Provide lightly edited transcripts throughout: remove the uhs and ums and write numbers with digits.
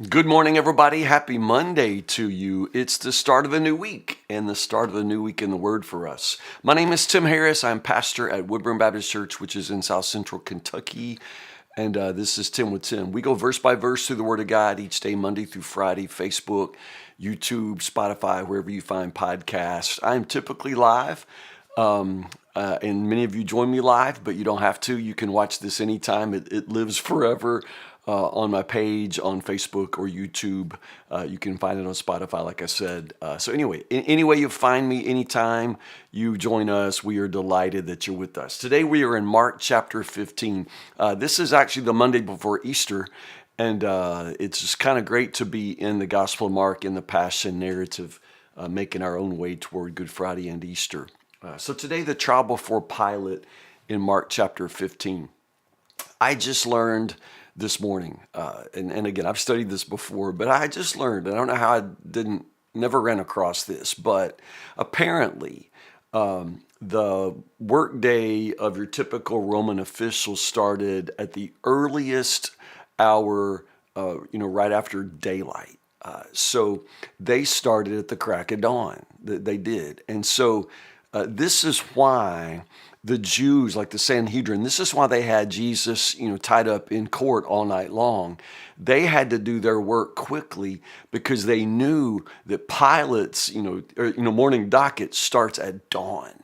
Good morning, everybody. Happy Monday to you. It's the start of a new week and the start of a new week in the Word for us. My name is Tim Harris. I'm pastor at Woodburn Baptist Church, which is in South Central Kentucky. And this is 10 with Tim. We go verse by verse through the Word of God each day, Monday through Friday, Facebook, YouTube, Spotify, wherever you find podcasts. I'm typically live. And many of you join me live, but you don't have to. You can watch this anytime. It lives forever on my page on Facebook or YouTube. You can find it on Spotify, like I said. So anyway, any way you find me, anytime you join us, we are delighted that you're with us. Today we are in Mark chapter 15. This is actually the Monday before Easter. And it's just kind of great to be in the Gospel of Mark in the Passion narrative, making our own way toward Good Friday and Easter. So today, the trial before Pilate in Mark chapter 15. I just learned this morning, and again, I've studied this before, but I just learned, and I don't know how I never ran across this, but apparently the workday of your typical Roman official started at the earliest hour, right after daylight. So they started at the crack of dawn. They did. And so this is why the Jews, like the Sanhedrin, this is why they had Jesus, tied up in court all night long. They had to do their work quickly because they knew that Pilate's, morning docket starts at dawn.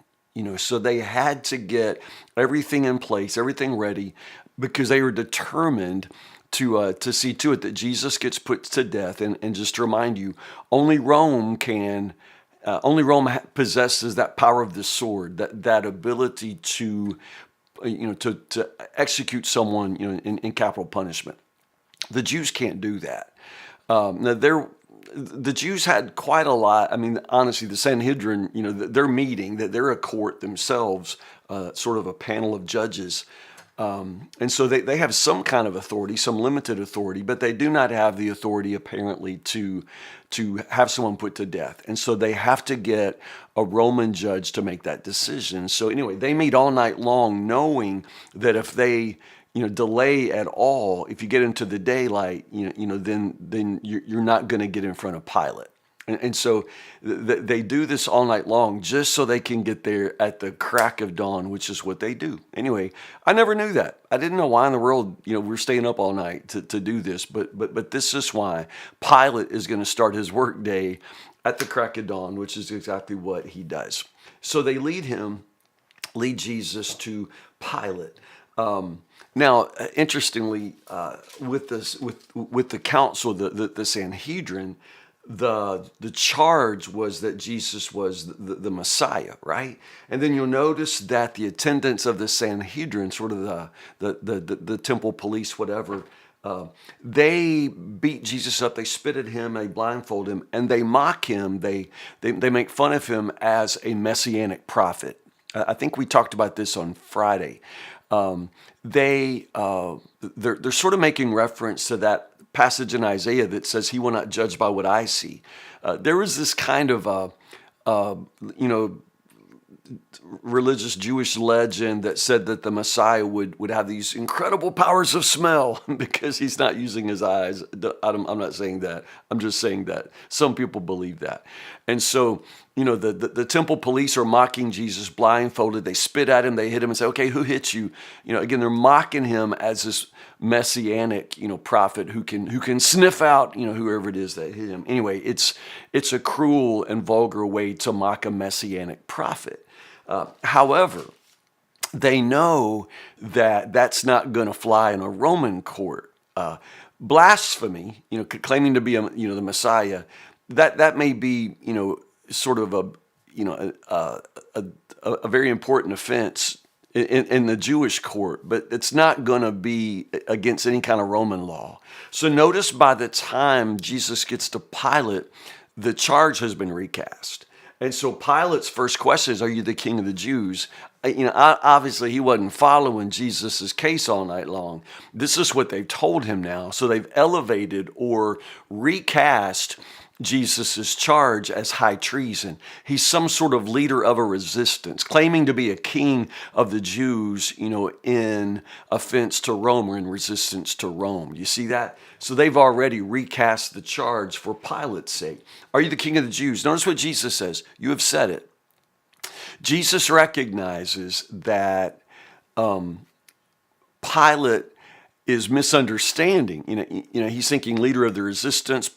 So they had to get everything in place, everything ready, because they were determined to see to it that Jesus gets put to death. And just to remind you, only Rome possesses that power of the sword, that ability to execute someone, in capital punishment. The Jews can't do that. The Jews had quite a lot. I mean, honestly, the Sanhedrin, they're meeting, that they're a court themselves, sort of a panel of judges. And so they have some kind of authority, some limited authority, but they do not have the authority apparently to have someone put to death. And so they have to get a Roman judge to make that decision. So anyway, they meet all night long knowing that if they delay at all, if you get into the daylight, then you're not going to get in front of Pilate. And so they do this all night long just so they can get there at the crack of dawn, which is what they do. Anyway, I never knew that. I didn't know why in the world, we're staying up all night to do this. But this is why Pilate is going to start his work day at the crack of dawn, which is exactly what he does. So they lead Jesus to Pilate. Now, interestingly, with the council, the Sanhedrin, the charge was that Jesus was the Messiah, right? And then you'll notice that the attendants of the Sanhedrin, sort of the temple police, whatever, they beat Jesus up, they spit at him, they blindfold him, and they mock him. They make fun of him as a messianic prophet. I think we talked about this on Friday. They're sort of making reference to that passage in Isaiah that says, "He will not judge by what I see." There was this kind of, religious Jewish legend that said that the Messiah would have these incredible powers of smell because he's not using his eyes. I'm not saying that. I'm just saying that some people believe that. And so, the temple police are mocking Jesus blindfolded. They spit at him. They hit him and say, "Okay, who hit you?" Again, they're mocking him as this messianic, prophet who can sniff out, whoever it is that hit him. Anyway, it's a cruel and vulgar way to mock a messianic prophet. However, they know that that's not going to fly in a Roman court. Blasphemy, claiming to be the Messiah, that may be, sort of a very important offense in the Jewish court, but it's not going to be against any kind of Roman law. So notice by the time Jesus gets to Pilate, the charge has been recast. And so Pilate's first question is, "Are you the king of the Jews?" Obviously he wasn't following Jesus's case all night long. This is what they've told him now. So they've elevated or recast Jesus's charge as high treason. He's some sort of leader of a resistance, claiming to be a king of the Jews, in offense to Rome or in resistance to Rome. You see that? So they've already recast the charge for Pilate's sake. Are you the king of the Jews? Notice what Jesus says. You have said it. Jesus recognizes that Pilate is misunderstanding. He's thinking leader of the resistance,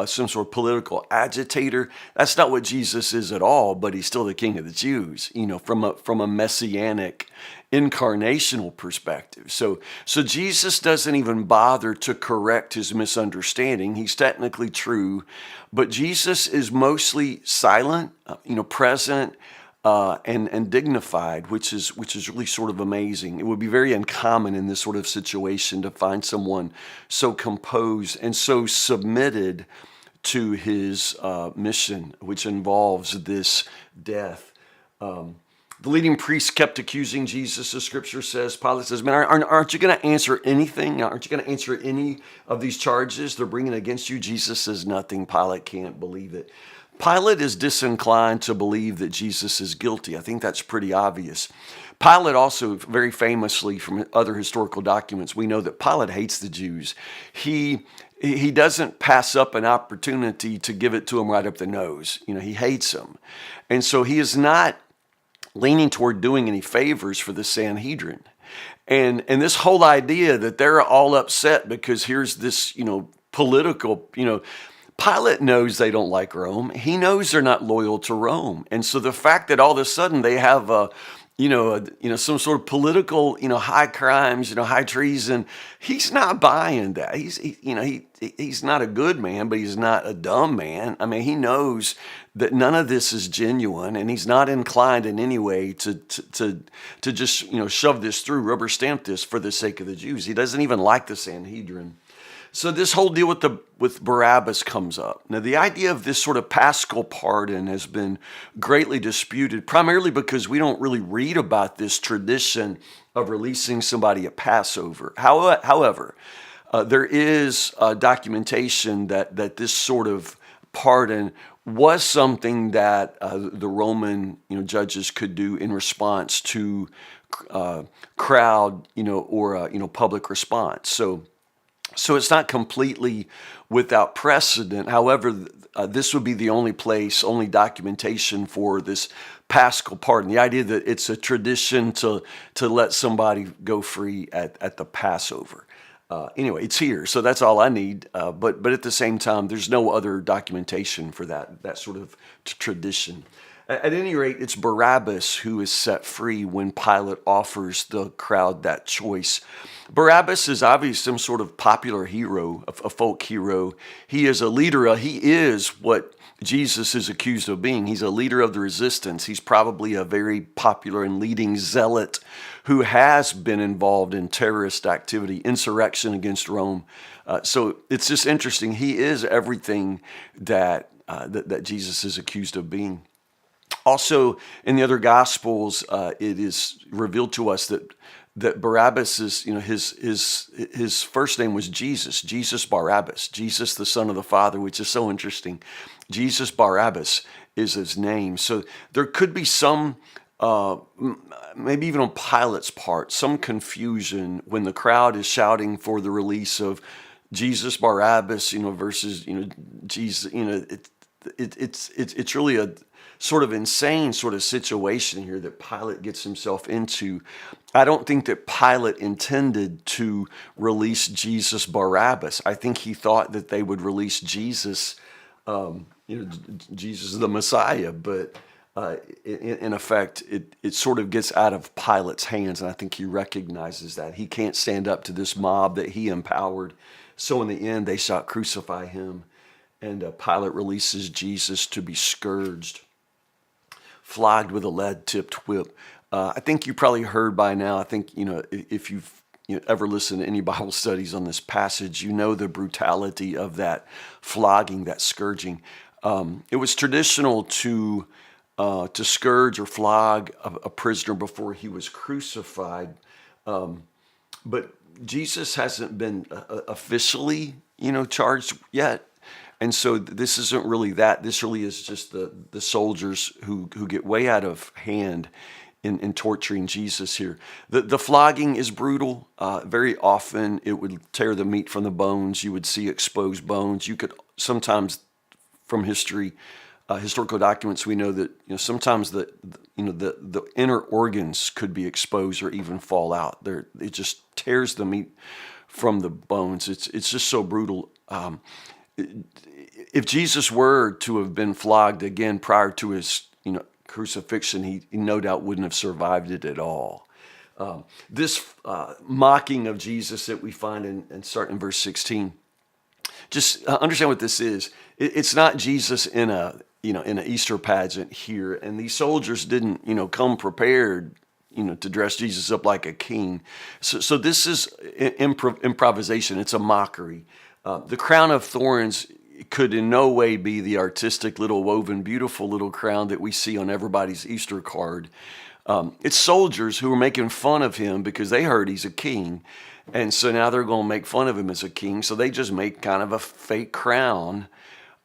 some sort of political agitator. That's not what Jesus is at all, but he's still the king of the Jews, from a messianic incarnational perspective. So Jesus doesn't even bother to correct his misunderstanding. He's technically true, but Jesus is mostly silent, present, and dignified, which is really sort of amazing. It would be very uncommon in this sort of situation to find someone so composed and so submitted to his mission, which involves this death. The leading priests kept accusing Jesus, the scripture says. Pilate says, man, aren't you going to answer anything? Aren't you going to answer any of these charges they're bringing against you? Jesus says nothing. Pilate can't believe it. Pilate is disinclined to believe that Jesus is guilty. I think that's pretty obvious. Pilate also, very famously from other historical documents, we know that Pilate hates the Jews. He doesn't pass up an opportunity to give it to them right up the nose. He hates them. And so he is not leaning toward doing any favors for the Sanhedrin. And this whole idea that they're all upset because here's this, political, Pilate knows they don't like Rome. He knows they're not loyal to Rome. And so the fact that all of a sudden they have some sort of political, high crimes, high treason, he's not buying that. He's not a good man, but he's not a dumb man. I mean, he knows that none of this is genuine, and he's not inclined in any way to just, shove this through, rubber stamp this for the sake of the Jews. He doesn't even like the Sanhedrin. So this whole deal with Barabbas comes up. Now, the idea of this sort of paschal pardon has been greatly disputed, primarily because we don't really read about this tradition of releasing somebody at Passover. However, there is documentation that this sort of pardon was something that the Roman judges could do in response to crowd or public response. So it's not completely without precedent. However, this would be the only documentation for this paschal pardon. The idea that it's a tradition to let somebody go free at the Passover. Anyway, it's here, so that's all I need. But at the same time, there's no other documentation for that sort of tradition. At any rate, it's Barabbas who is set free when Pilate offers the crowd that choice. Barabbas is obviously some sort of popular hero, a folk hero. He is a leader. He is what Jesus is accused of being. He's a leader of the resistance. He's probably a very popular and leading zealot who has been involved in terrorist activity, insurrection against Rome. So it's just interesting. He is everything that Jesus is accused of being. Also, in the other Gospels, it is revealed to us that Barabbas is, his first name was Jesus Barabbas, Jesus the Son of the Father, which is so interesting. Jesus Barabbas is his name. So there could be some, maybe even on Pilate's part, some confusion when the crowd is shouting for the release of Jesus Barabbas, versus, Jesus. It's really a sort of insane sort of situation here that Pilate gets himself into. I don't think that Pilate intended to release Jesus Barabbas. I think he thought that they would release Jesus, Jesus the Messiah, but in effect, it sort of gets out of Pilate's hands, and I think he recognizes that. He can't stand up to this mob that he empowered. So in the end, they shall crucify him, and Pilate releases Jesus to be scourged, flogged with a lead-tipped whip. I think you probably heard by now, I think, if you've ever listened to any Bible studies on this passage, the brutality of that flogging, that scourging. It was traditional to scourge or flog a prisoner before he was crucified. But Jesus hasn't been officially, charged yet. And so this isn't really that. This really is just the soldiers who get way out of hand in torturing Jesus here. The flogging is brutal. Very often it would tear the meat from the bones. You would see exposed bones. You could sometimes, from history, historical documents, we know that sometimes the inner organs could be exposed or even fall out. It just tears the meat from the bones. It's just so brutal. If Jesus were to have been flogged again prior to his crucifixion, he no doubt wouldn't have survived it at all. This mocking of Jesus that we find in starting in verse 16, just understand what this is. It's not Jesus in in an Easter pageant here, and these soldiers didn't come prepared to dress Jesus up like a king. So this is improvisation. It's a mockery. The crown of thorns could in no way be the artistic little woven, beautiful little crown that we see on everybody's Easter card. It's soldiers who are making fun of him because they heard he's a king. And so now they're going to make fun of him as a king. So they just make kind of a fake crown.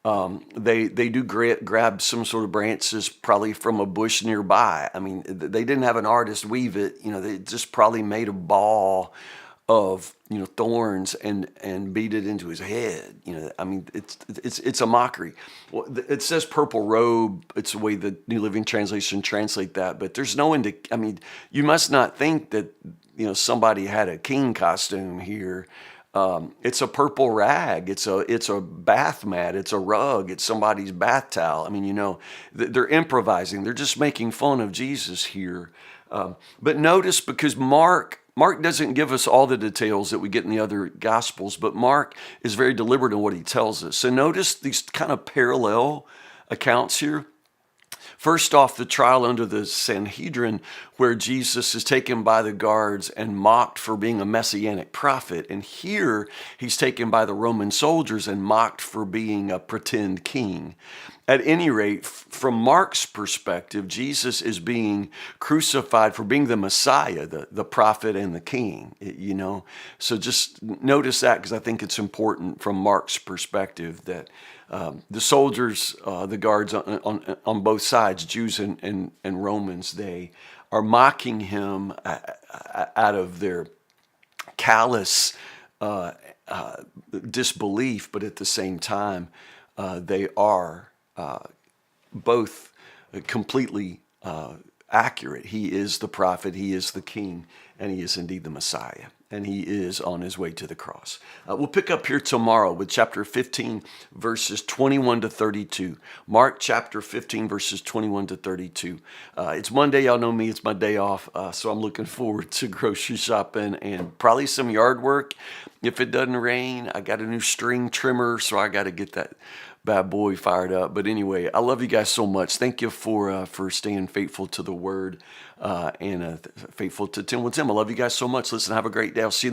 They do grab some sort of branches, probably from a bush nearby. I mean, they didn't have an artist weave it. They just probably made a ball of thorns and beat it into his head. I mean, it's a mockery. Well, it says purple robe. It's the way the New Living Translation translate that. But there's no I mean, you must not think that somebody had a king costume here. It's a purple rag. It's a bath mat. It's a rug. It's somebody's bath towel. I mean, they're improvising. They're just making fun of Jesus here. But notice, because Mark doesn't give us all the details that we get in the other Gospels, but Mark is very deliberate in what he tells us. So notice these kind of parallel accounts here. First off, the trial under the Sanhedrin, where Jesus is taken by the guards and mocked for being a messianic prophet. And here he's taken by the Roman soldiers and mocked for being a pretend king. At any rate, from Mark's perspective, Jesus is being crucified for being the Messiah, the prophet and the king, So just notice that, because I think it's important from Mark's perspective that the soldiers, the guards on both sides, Jews and Romans, they are mocking him out of their callous disbelief, but at the same time, they are both completely accurate. He is the prophet, he is the king, and he is indeed the Messiah. And he is on his way to the cross. We'll pick up here tomorrow with chapter 15, verses 21 to 32. Mark chapter 15, verses 21 to 32. It's Monday. Y'all know me. It's my day off. So I'm looking forward to grocery shopping and probably some yard work. If it doesn't rain, I got a new string trimmer, so I got to get that bad boy fired up. But anyway, I love you guys so much. Thank you for staying faithful to the word and faithful to 10 with Tim. I love you guys so much. Listen, have a great day. I'll see you.